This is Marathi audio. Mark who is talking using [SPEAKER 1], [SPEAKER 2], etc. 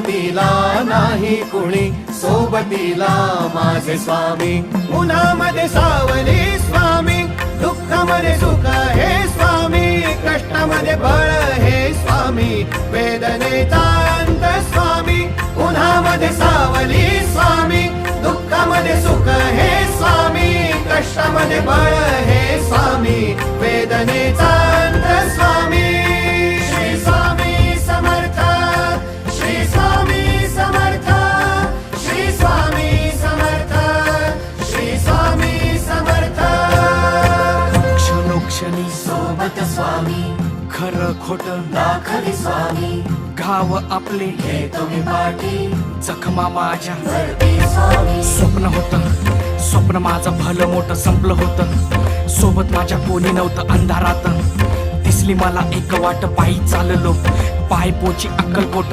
[SPEAKER 1] सोबतीला नाही कुणी, सोबतीला माझे स्वामी. उन्हामध्ये सावली स्वामी, दुःखामध्ये सुख हे स्वामी, कष्टामध्ये बळ हे स्वामी, वेदनेचा अंत स्वामी. उन्हामध्ये सावली स्वामी, दुःखामध्ये सुख हे स्वामी, कष्टामध्ये बळ हे स्वामी, वेदनेचा अंत स्वामी. श्री स्वामी समर्थ, श्री स्वामी समर्थ, श्री स्वामी समर्थ, श्री स्वामी समर्थ.
[SPEAKER 2] क्षणोक्षणी
[SPEAKER 1] सोबत स्वामी,
[SPEAKER 2] खरं खोट
[SPEAKER 1] दाखवी स्वामी,
[SPEAKER 2] घाव आपले
[SPEAKER 1] घेतो मी पाठी,
[SPEAKER 2] जखमा माझ्या
[SPEAKER 1] वरती स्वामी.
[SPEAKER 2] स्वप्न होतं, स्वप्न माझं भलं मोठं संपलं होतं. सोबत माझ्या कोणी नव्हतं अंधारात. दिसली मला एक वाट, पायी चाललो पाय पोची अक्कलकोट.